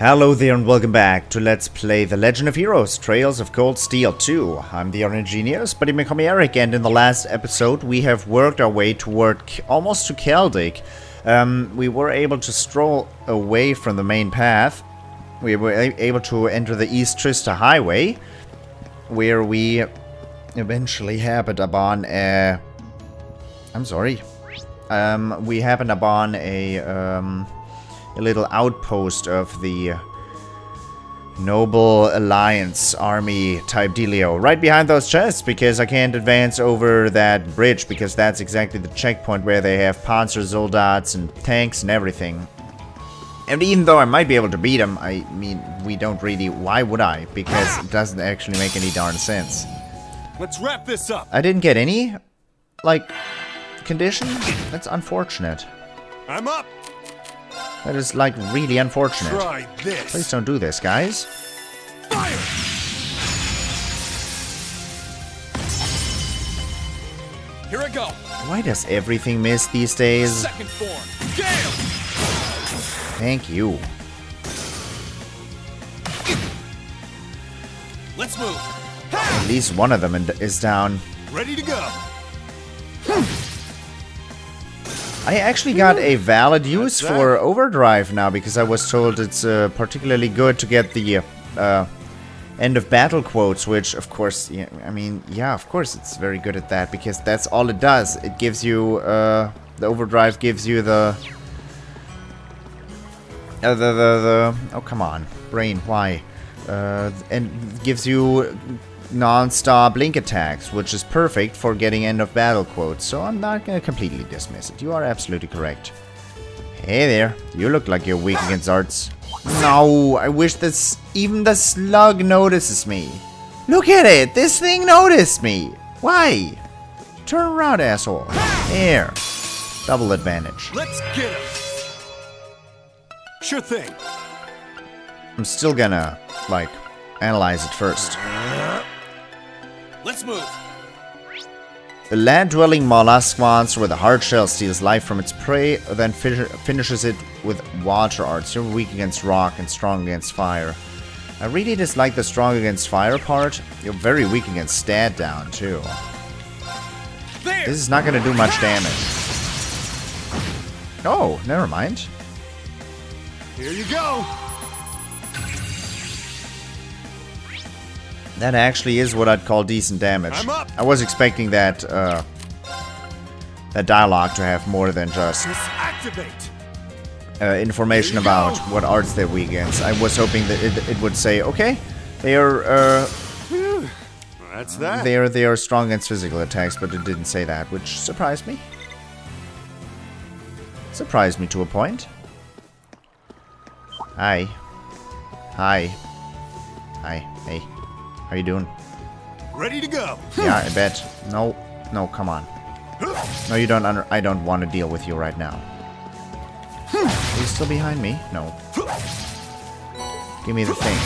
Hello there and welcome back to Let's Play The Legend of Heroes Trails of Cold Steel 2. I'm the RNGenius, but you may call me Eric, and in the last episode we have worked our way toward almost to Celdic. We were able to stroll away from the main path. We were able to enter the East Trista Highway, where we eventually happened upon a... we happened upon a little outpost of the Noble Alliance army type dealio. Right behind those chests, because I can't advance over that bridge, because that's exactly the checkpoint where they have Panzer Soldats and tanks and everything. And even though I might be able to beat them, I mean, we don't really... Why would I? Because it doesn't actually make any darn sense. Let's wrap this up. I didn't get any, like, condition? That's unfortunate. I'm up. That is, like, really unfortunate. Try this. Please don't do this, guys. Fire! Here I go. Why does everything miss these days? Second form. Gale! Thank you. Let's move. At least one of them is down. Ready to go. I actually got a valid use for overdrive now, because I was told it's particularly good to get the end of battle quotes, which of course, yeah, I mean, yeah, of course it's very good at that, because that's all it does. It gives you, the overdrive gives you the oh, come on, brain, why? And gives you non-stop blink attacks, which is perfect for getting end of battle quotes, so I'm not gonna completely dismiss it. You are absolutely correct. Hey there, you look like you're weak against arts. No, I wish this even the slug notices me. Look at it, this thing noticed me. Why? Turn around, asshole. There, double advantage. Let's get him. Sure thing. I'm still gonna, like, analyze it first. Let's move. The land-dwelling mollusk monster with a hard shell steals life from its prey, then finishes it with water arts. You're weak against rock and strong against fire. I really dislike the strong against fire part. You're very weak against stat down, too. There. This is not going to do much damage. Oh, never mind. Here you go. That actually is what I'd call decent damage. I'm up. I was expecting that that dialogue to have more than just Activate. information about what arts they're weak against. I was hoping that it would say, okay, they are That's that. they are strong against physical attacks, but it didn't say that, which surprised me. Surprised me to a point. Hi. Hi. Hi. Hey. How you doing? Ready to go. Yeah, I bet. No, no, come on. No, you don't. I don't want to deal with you right now. Are you still behind me? No. Give me the thing.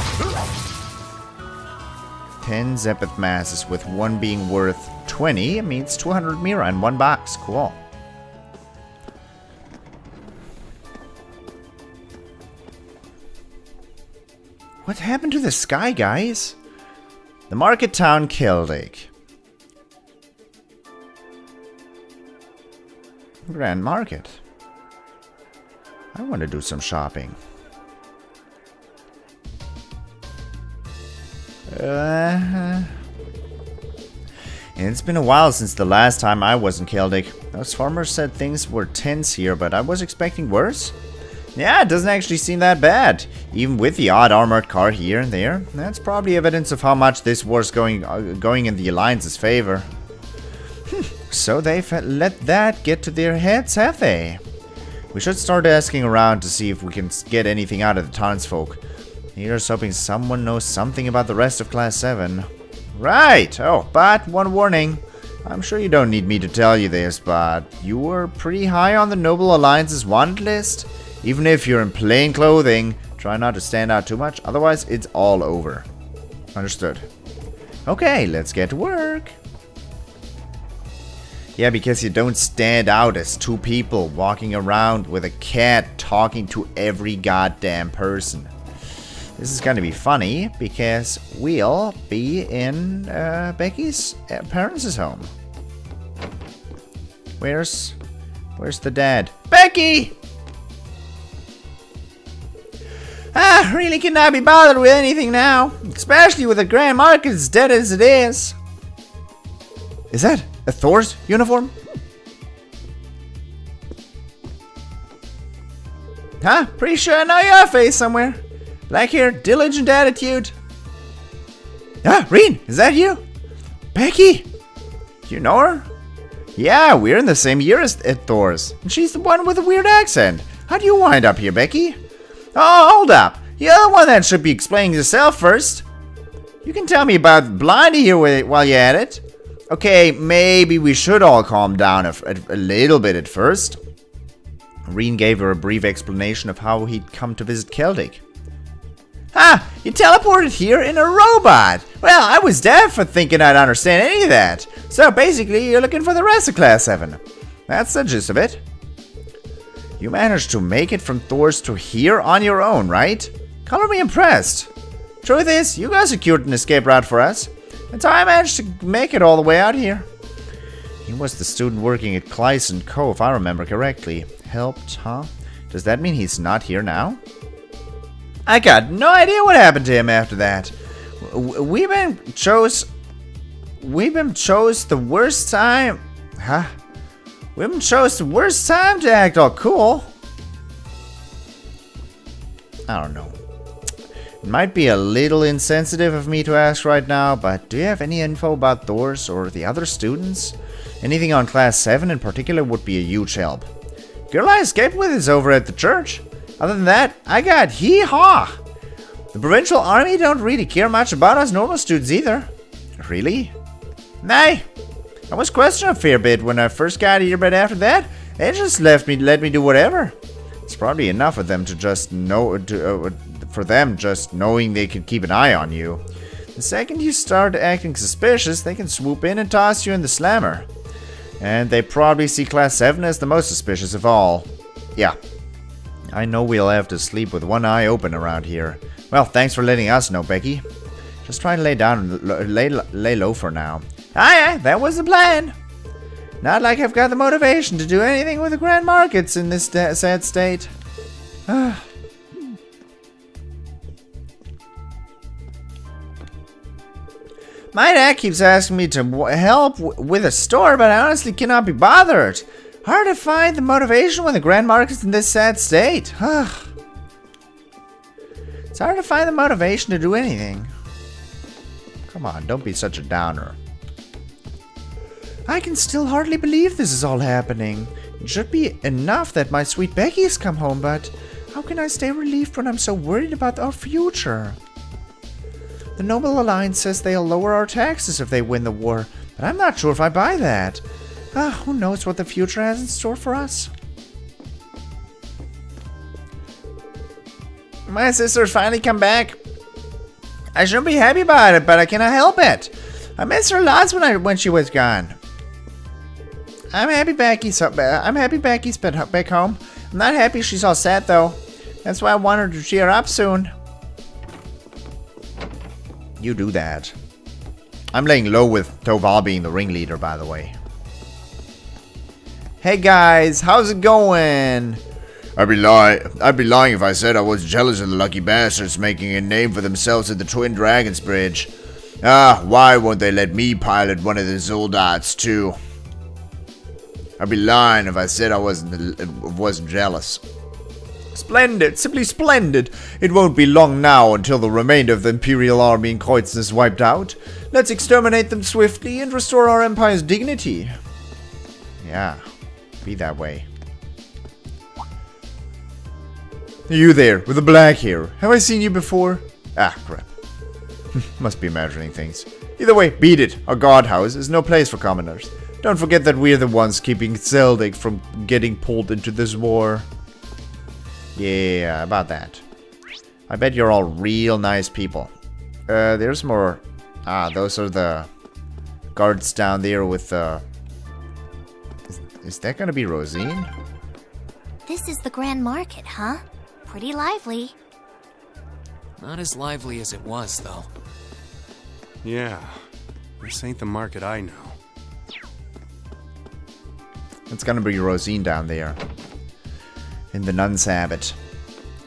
10 Zephyr masses with one being worth 20. It means 200 Mira in one box. Cool. What happened to the sky, guys? The market town Celdic. Grand Market. I want to do some shopping. And it's been a while since the last time I was in Celdic. Those farmers said things were tense here, but I was expecting worse. Yeah, it doesn't actually seem that bad. Even with the odd armored car here and there. That's probably evidence of how much this war's going in the Alliance's favor. So they've let that get to their heads, have they? We should start asking around to see if we can get anything out of the townsfolk. Here's hoping someone knows something about the rest of Class 7. Right! Oh, but one warning. I'm sure you don't need me to tell you this, but you were pretty high on the Noble Alliance's wanted list. Even if you're in plain clothing, try not to stand out too much, otherwise it's all over. Understood. Okay, let's get to work. Yeah, because you don't stand out as two people walking around with a cat talking to every goddamn person. This is gonna be funny because we'll be in Becky's parents' home. Where's the dad? Becky! Really cannot be bothered with anything now, especially with the Grand Market as dead as it is. Is that a Thor's uniform? Huh? Pretty sure I know your face somewhere. Black hair, diligent attitude. Rean, is that you? Becky? You know her? Yeah, we're in the same year as at Thor's. And she's the one with the weird accent. How do you wind up here, Becky? Oh, hold up. You're the one that should be explaining yourself first. You can tell me about Blindy here while you're at it. Okay, maybe we should all calm down a little bit at first. Rean gave her a brief explanation of how he'd come to visit Celdic. You teleported here in a robot! Well, I was deaf for thinking I'd understand any of that. So basically, you're looking for the rest of Class 7. That's the gist of it. You managed to make it from Thor's to here on your own, right? Color me impressed. Truth is, you guys secured an escape route for us. That's how I managed to make it all the way out here. He was the student working at Clyson Cove, if I remember correctly. Helped, huh? Does that mean he's not here now? I got no idea what happened to him after that. We've chose the worst time. Huh? We've chose the worst time to act all cool. I don't know. It might be a little insensitive of me to ask right now, but do you have any info about Thor's or the other students? Anything on Class 7 in particular would be a huge help. Girl I escaped with is over at the church. Other than that, I got hee-haw. The provincial army don't really care much about us normal students either. Really? Nay. I was questioned a fair bit when I first got here, but after that, they just let me do whatever. It's probably enough of them to just know, for them just knowing they can keep an eye on you. The second you start acting suspicious, they can swoop in and toss you in the slammer. And they probably see Class 7 as the most suspicious of all. Yeah. I know we'll have to sleep with one eye open around here. Well, thanks for letting us know, Becky. Just try to lay low for now. Aye, that was the plan. Not like I've got the motivation to do anything with the Grand Markets in this sad state. My dad keeps asking me to help with a store, but I honestly cannot be bothered. Hard to find the motivation when the Grand Market's in this sad state. It's hard to find the motivation to do anything. Come on, don't be such a downer. I can still hardly believe this is all happening. It should be enough that my sweet Becky has come home, but how can I stay relieved when I'm so worried about our future? The Noble Alliance says they'll lower our taxes if they win the war, but I'm not sure if I buy that. Who knows what the future has in store for us? My sister's finally come back. I shouldn't be happy about it, but I cannot help it. I miss her lots when she was gone. I'm happy Becky's back home. I'm not happy she's all sad though. That's why I want her to cheer up soon. You do that. I'm laying low with TloH being the ringleader, by the way. Hey guys, how's it going? I'd be lying if I said I was jealous of the lucky bastards making a name for themselves at the Twin Dragons Bridge. Why won't they let me pilot one of the Zoldots too? I'd be lying if I said I wasn't jealous. Splendid, simply splendid. It won't be long now until the remainder of the Imperial Army in Kreuzen is wiped out. Let's exterminate them swiftly and restore our Empire's dignity. Yeah, be that way. You there, with the black hair. Have I seen you before? Ah, crap. Must be imagining things. Either way, beat it. Our guardhouse is no place for commoners. Don't forget that we're the ones keeping Celdic from getting pulled into this war. Yeah, about that. I bet you're all real nice people. There's more. Those are the guards down there with Is that gonna be Rosine? This is the Grand Market, huh? Pretty lively. Not as lively as it was, though. Yeah, this ain't the market I know. It's gonna be Rosine down there. In the nun's habit.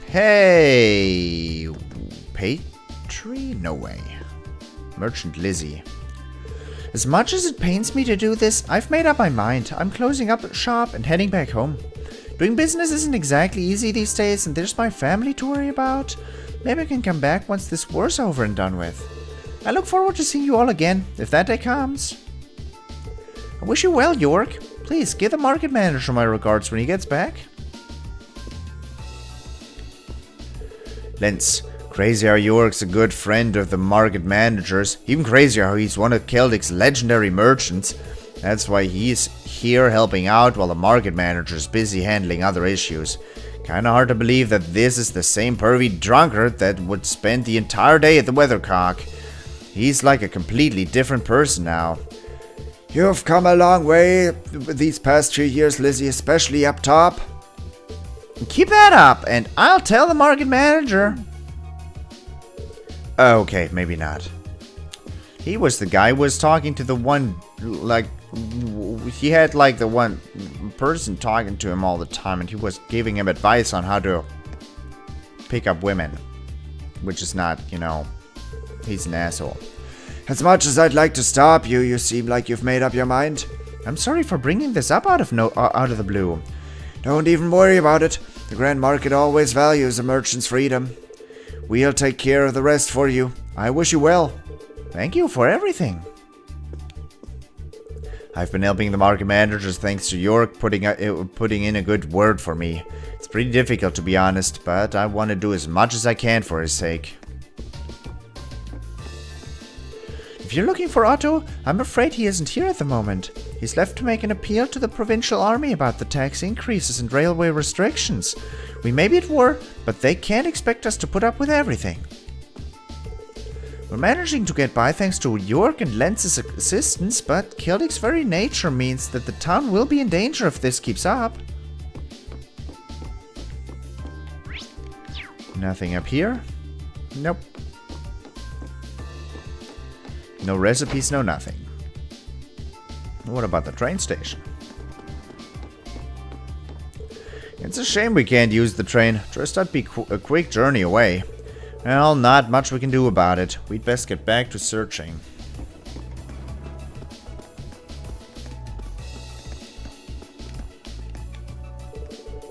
Hey! Patry? No way. Merchant Lizzie. As much as it pains me to do this, I've made up my mind. I'm closing up shop and heading back home. Doing business isn't exactly easy these days, and there's my family to worry about. Maybe I can come back once this war's over and done with. I look forward to seeing you all again, if that day comes. I wish you well, York. Please, give the market manager my regards when he gets back. Lens. Crazy how York's a good friend of the market manager's. Even crazier how he's one of Celdic's legendary merchants. That's why he's here helping out while the market manager's busy handling other issues. Kinda hard to believe that this is the same pervy drunkard that would spend the entire day at the Weathercock. He's like a completely different person now. You've come a long way these past few years, Lizzie, especially up top. Keep that up, and I'll tell the market manager. Okay, maybe not. He was the guy who was talking to the one, like, he had like the one person talking to him all the time, and he was giving him advice on how to pick up women. Which is not, you know, he's an asshole. As much as I'd like to stop you, you seem like you've made up your mind. I'm sorry for bringing this up out of the blue. Don't even worry about it. The Grand Market always values a merchant's freedom. We'll take care of the rest for you. I wish you well. Thank you for everything. I've been helping the market managers thanks to York putting in a good word for me. It's pretty difficult to be honest, but I want to do as much as I can for his sake. If you're looking for Otto, I'm afraid he isn't here at the moment. He's left to make an appeal to the provincial army about the tax increases and railway restrictions. We may be at war, but they can't expect us to put up with everything. We're managing to get by thanks to York and Lenz's assistance, but Celdic's very nature means that the town will be in danger if this keeps up. Nothing up here? Nope. No recipes, no nothing. What about the train station? It's a shame we can't use the train. Just that'd be a quick journey away. Well, not much we can do about it. We'd best get back to searching.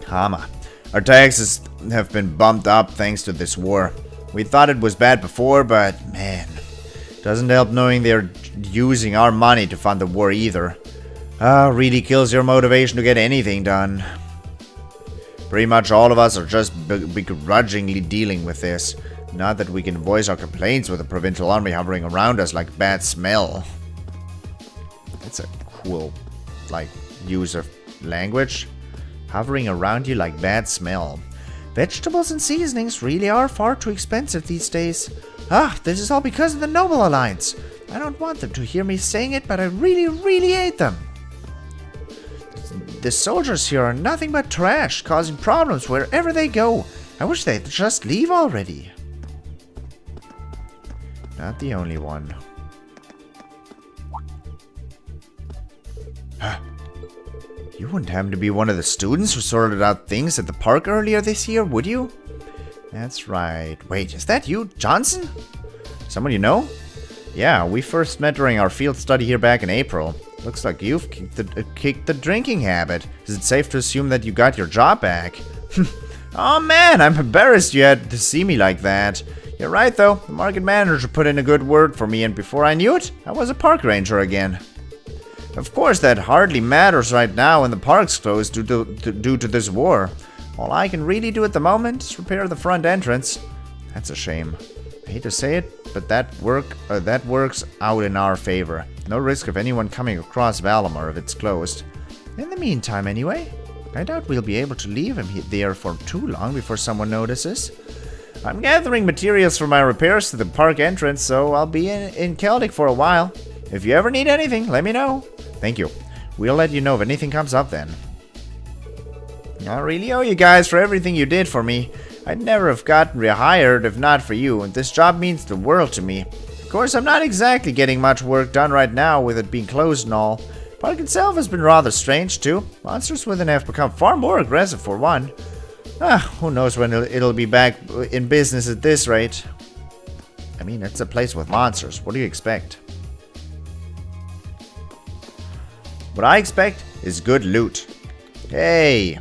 Hama. Our taxes have been bumped up thanks to this war. We thought it was bad before, but man, doesn't help knowing they're using our money to fund the war either. Really kills your motivation to get anything done. Pretty much all of us are just begrudgingly dealing with this. Not that we can voice our complaints with the provincial army hovering around us like bad smell. That's a cool, like, use of language. Hovering around you like bad smell. Vegetables and seasonings really are far too expensive these days. This is all because of the Noble Alliance. I don't want them to hear me saying it, but I really, really hate them. The soldiers here are nothing but trash, causing problems wherever they go. I wish they'd just leave already. Not the only one. You wouldn't happen to be one of the students who sorted out things at the park earlier this year, would you? That's right. Wait, is that you, Johnson? Someone you know? Yeah, we first met during our field study here back in April. Looks like you've kicked the drinking habit. Is it safe to assume that you got your job back? Oh man, I'm embarrassed you had to see me like that. You're right though, the market manager put in a good word for me and before I knew it, I was a park ranger again. Of course that hardly matters right now when the park's closed due to this war. All I can really do at the moment is repair the front entrance. That's a shame. I hate to say it, but that works out in our favor. No risk of anyone coming across Valamar if it's closed. In the meantime, anyway, I doubt we'll be able to leave him there for too long before someone notices. I'm gathering materials for my repairs to the park entrance, so I'll be in Celdic for a while. If you ever need anything, let me know. Thank you. We'll let you know if anything comes up then. I really owe you guys for everything you did for me. I'd never have gotten rehired if not for you, and this job means the world to me. Of course, I'm not exactly getting much work done right now with it being closed and all. Park itself has been rather strange too. Monsters within have become far more aggressive for one. Who knows when it'll be back in business at this rate. I mean, it's a place with monsters. What do you expect? What I expect is good loot. Hey!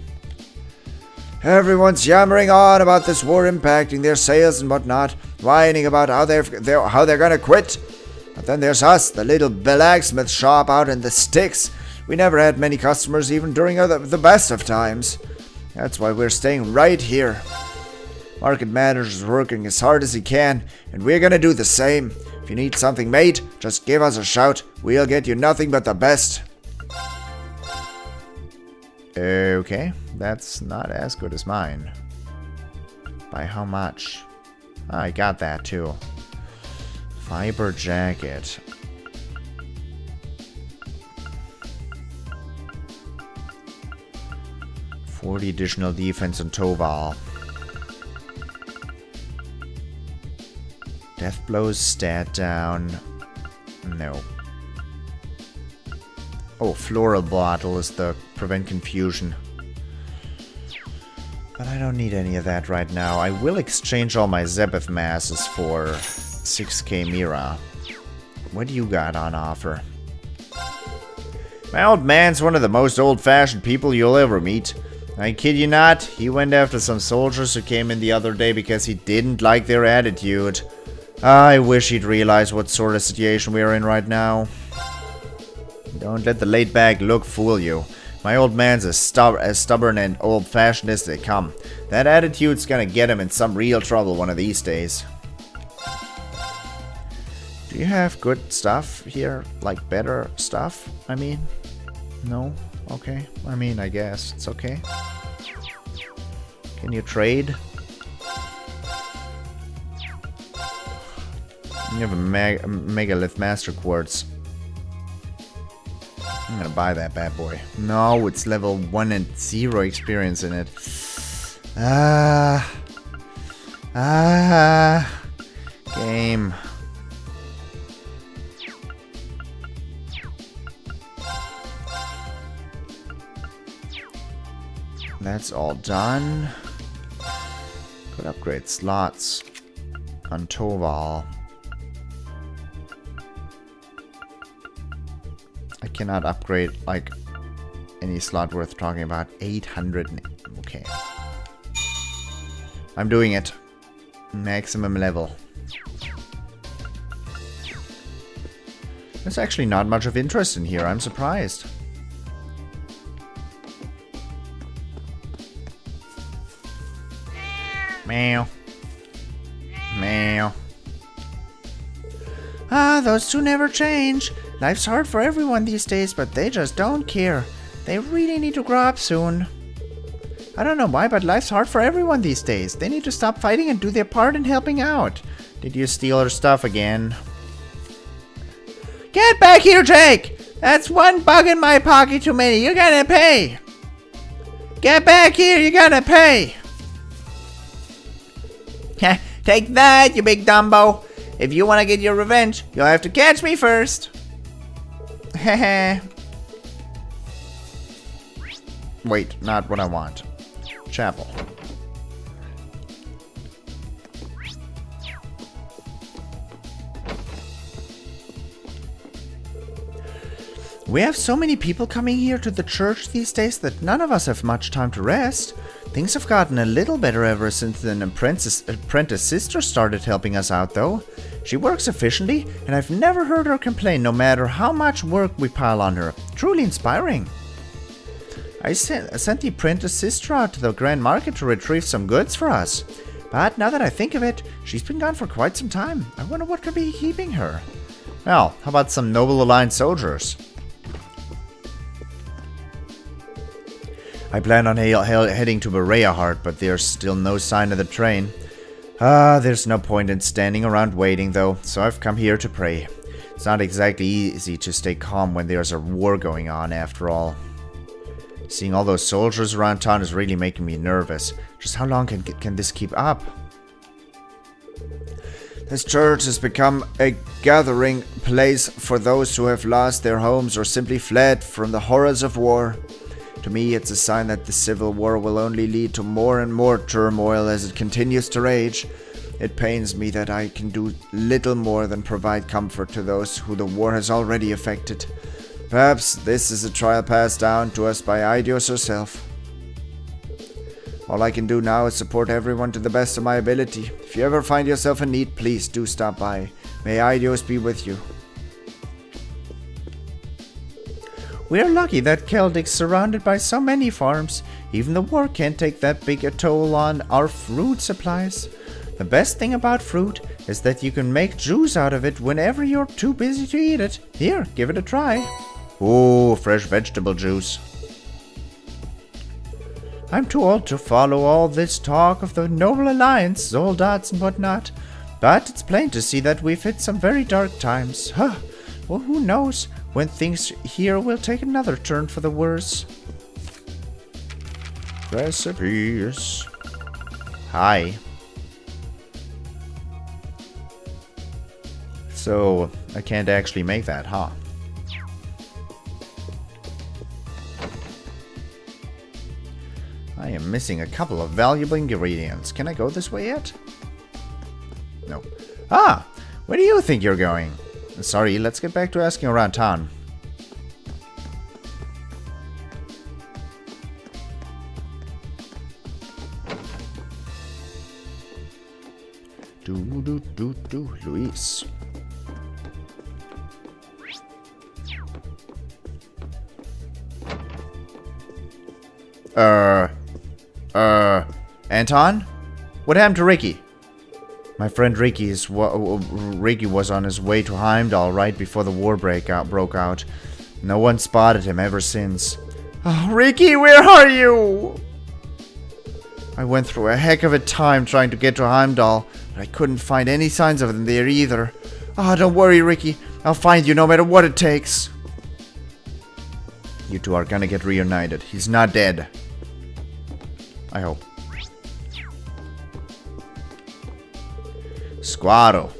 Everyone's yammering on about this war impacting their sales and whatnot, whining about how they're gonna quit. But then there's us, the little blacksmith shop out in the sticks. We never had many customers even during the best of times. That's why we're staying right here. Market manager's working as hard as he can, and we're gonna do the same. If you need something made, just give us a shout. We'll get you nothing but the best. Okay, that's not as good as mine. By how much? I got that too. Fiber jacket. 40 additional defense on Toval. Death blows stat down. No. Oh, floral bottle is the prevent confusion. But I don't need any of that right now. I will exchange all my Zebeth masses for 6k Mira. What do you got on offer? My old man's one of the most old-fashioned people you'll ever meet. I kid you not, he went after some soldiers who came in the other day because he didn't like their attitude. I wish he'd realize what sort of situation we're in right now. Don't let the laid-back look fool you. My old man's as stubborn and old-fashioned as they come. That attitude's gonna get him in some real trouble one of these days. Do you have good stuff here? Like better stuff? I mean, no? Okay. I mean, I guess it's okay. Can you trade? You have a Megalith Master Quartz. I'm gonna buy that bad boy. No, it's level 1 and 0 experience in it. Game. That's all done. Could upgrade slots on Toval. I cannot upgrade like any slot worth talking about. 800. Okay. I'm doing it. Maximum level. There's actually not much of interest in here. I'm surprised. Meow. Meow. Ah, those two never change. Life's hard for everyone these days, but they just don't care. They really need to grow up soon. I don't know why, but life's hard for everyone these days. They need to stop fighting and do their part in helping out. Did you steal her stuff again? Get back here, Jake! That's one bug in my pocket too many. You're gonna pay! Get back here, you're gonna pay! Take that, you big Dumbo! If you want to get your revenge, you'll have to catch me first! Heh. Wait, not what I want. Chapel. We have so many people coming here to the church these days that none of us have much time to rest. Things have gotten a little better ever since an apprentice sister started helping us out, though. She works efficiently, and I've never heard her complain no matter how much work we pile on her. Truly inspiring. I sent the apprentice sister out to the Grand Market to retrieve some goods for us. But now that I think of it, she's been gone for quite some time. I wonder what could be keeping her. Well, how about some Noble Alliance soldiers? I plan on heading to Berea Heart, but there's still no sign of the train. There's no point in standing around waiting, though, so I've come here to pray. It's not exactly easy to stay calm when there's a war going on, after all. Seeing all those soldiers around town is really making me nervous. Just how long can this keep up? This church has become a gathering place for those who have lost their homes or simply fled from the horrors of war. To me, it's a sign that the civil war will only lead to more and more turmoil as it continues to rage. It pains me that I can do little more than provide comfort to those who the war has already affected. Perhaps this is a trial passed down to us by Eidos herself. All I can do now is support everyone to the best of my ability. If you ever find yourself in need, please do stop by. May Eidos be with you. We're lucky that Celdic's surrounded by so many farms. Even the war can't take that big a toll on our fruit supplies. The best thing about fruit is that you can make juice out of it whenever you're too busy to eat it. Here, give it a try. Ooh, fresh vegetable juice. I'm too old to follow all this talk of the Noble Alliance, Soldats and whatnot, but it's plain to see that we've hit some very dark times. Huh. Well, who knows when things here will take another turn for the worse. Recipes. Hi. So, I can't actually make that, huh? I am missing a couple of valuable ingredients. Can I go this way yet? No. Ah! Where do you think you're going? Sorry, let's get back to asking around town. Luis. Anton? What happened to Ricky? My friend Ricky was on his way to Heimdall right before the war broke out. No one spotted him ever since. Oh, Ricky, where are you? I went through a heck of a time trying to get to Heimdall, but I couldn't find any signs of him there either. Ah, don't worry, Ricky. I'll find you no matter what it takes. You two are gonna get reunited. He's not dead. I hope. Squaro.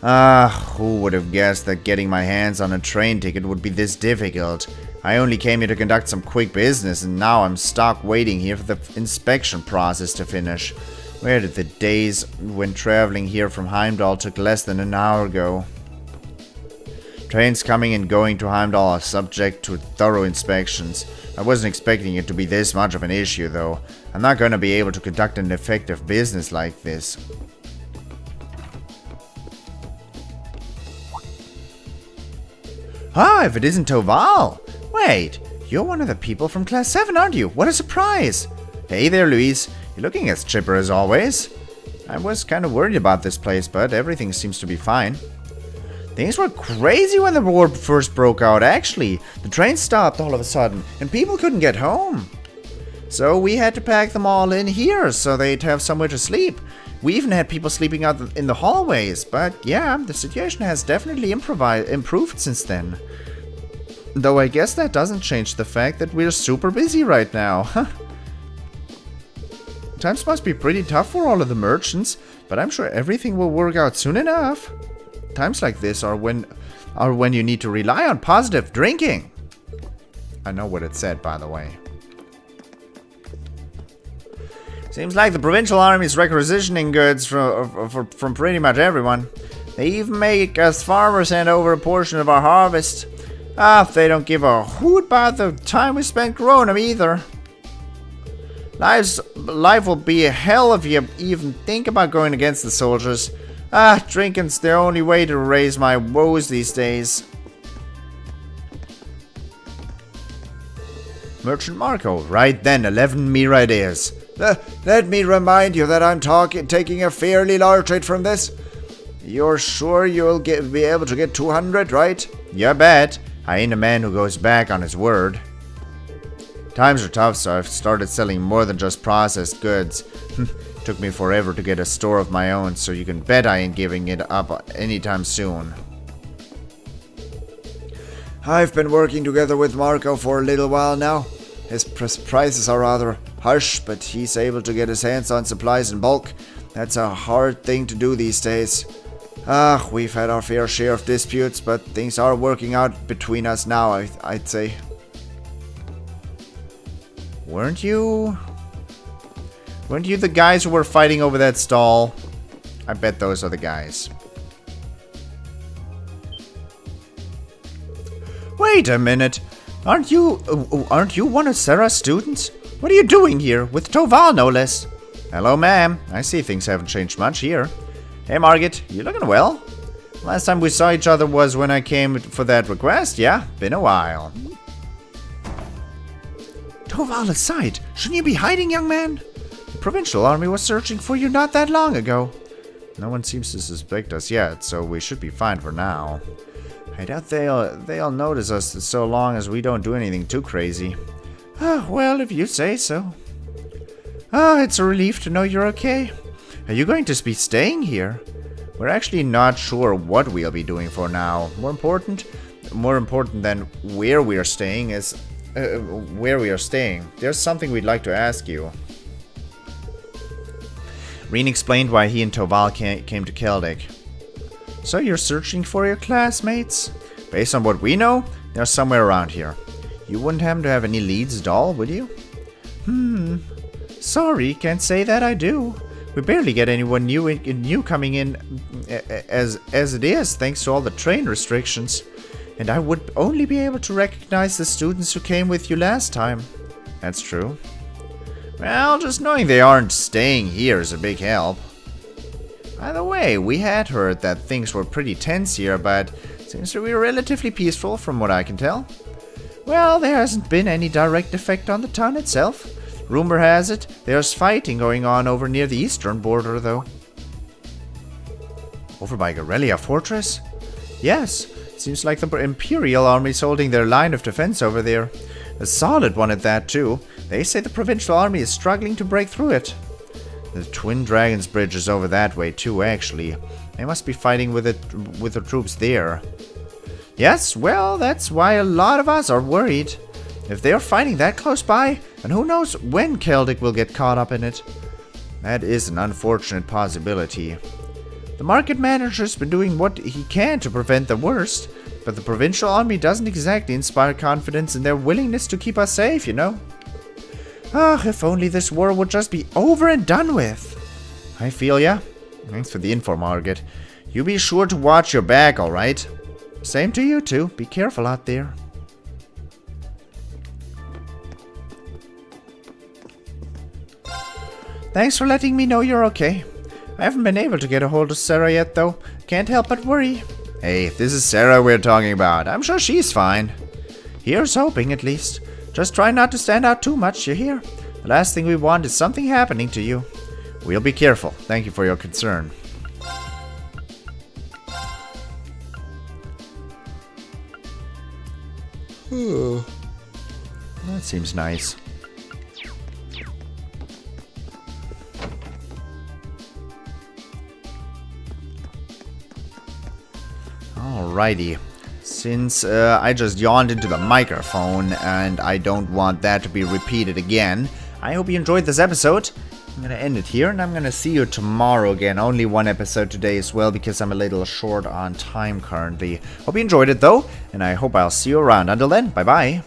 Who would have guessed that getting my hands on a train ticket would be this difficult? I only came here to conduct some quick business, and now I'm stuck waiting here for the inspection process to finish. Where did the days when traveling here from Heimdall took less than an hour go? Trains coming and going to Heimdall are subject to thorough inspections. I wasn't expecting it to be this much of an issue, though. I'm not going to be able to conduct an effective business like this. Ah, if it isn't Toval! Wait, you're one of the people from Class 7, aren't you? What a surprise! Hey there, Luis. You're looking as chipper as always. I was kind of worried about this place, but everything seems to be fine. Things were crazy when the war first broke out, actually. The train stopped all of a sudden, and people couldn't get home. So we had to pack them all in here so they'd have somewhere to sleep. We even had people sleeping out in the hallways, but yeah, the situation has definitely improved since then. Though I guess that doesn't change the fact that we're super busy right now, huh? Times must be pretty tough for all of the merchants, but I'm sure everything will work out soon enough. Times like this are when you need to rely on positive drinking. I know what it said, by the way. Seems like the provincial army is requisitioning goods from pretty much everyone. They even make us farmers hand over a portion of our harvest. They don't give a hoot about the time we spent growing them either. Life will be a hell if you even think about going against the soldiers. Drinking's the only way to erase my woes these days. Merchant Marco, right then, 11 Mira it is. Let me remind you that I'm taking a fairly large rate from this. You're sure you'll be able to get 200, right? You bet. I ain't a man who goes back on his word. Times are tough, so I've started selling more than just processed goods. Took me forever to get a store of my own, so you can bet I ain't giving it up anytime soon. I've been working together with Marco for a little while now. His prices are rather harsh, but he's able to get his hands on supplies in bulk. That's a hard thing to do these days. We've had our fair share of disputes, but things are working out between us now, I'd say. Weren't you the guys who were fighting over that stall? I bet those are the guys. Wait a minute. Aren't you one of Sarah's students? What are you doing here? With Toval, no less. Hello, ma'am. I see things haven't changed much here. Hey, Margit, you looking well? Last time we saw each other was when I came for that request, yeah? Been a while. Toval aside, shouldn't you be hiding, young man? The provincial army was searching for you not that long ago. No one seems to suspect us yet, so we should be fine for now. I doubt they'll notice us so long as we don't do anything too crazy. Well, if you say so. It's a relief to know you're okay. Are you going to be staying here? We're actually not sure what we'll be doing for now. More important than where we are staying is where we are staying. There's something we'd like to ask you. Rean explained why he and Toval came to Celdic. So you're searching for your classmates? Based on what we know, they're somewhere around here. You wouldn't happen to have any leads at all, would you? Sorry, can't say that I do. We barely get anyone new coming in as it is, thanks to all the train restrictions. And I would only be able to recognize the students who came with you last time. That's true. Well, just knowing they aren't staying here is a big help. By the way, we had heard that things were pretty tense here, but seems to be relatively peaceful from what I can tell. Well, there hasn't been any direct effect on the town itself. Rumor has it there's fighting going on over near the eastern border, though. Over by Guerrilla Fortress? Yes, seems like the Imperial Army's holding their line of defense over there. A solid one at that, too. They say the Provincial Army is struggling to break through it. The Twin Dragons Bridge is over that way too, actually. They must be fighting with the troops there. Yes, well, that's why a lot of us are worried. If they're fighting that close by, and who knows when Celdic will get caught up in it. That is an unfortunate possibility. The market manager's been doing what he can to prevent the worst, but the Provincial Army doesn't exactly inspire confidence in their willingness to keep us safe, you know. If only this war would just be over and done with. I feel ya. Thanks for the info, Margaret. You be sure to watch your back, alright? Same to you too. Be careful out there. Thanks for letting me know you're okay. I haven't been able to get a hold of Sarah yet, though. Can't help but worry. Hey, this is Sarah we're talking about. I'm sure she's fine. Here's hoping, at least. Just try not to stand out too much, you hear? The last thing we want is something happening to you. We'll be careful. Thank you for your concern. Ooh. That seems nice. Alrighty. Since I just yawned into the microphone and I don't want that to be repeated again, I hope you enjoyed this episode. I'm gonna end it here and I'm gonna see you tomorrow again. Only one episode today as well because I'm a little short on time currently. Hope you enjoyed it though, and I hope I'll see you around. Until then, bye bye.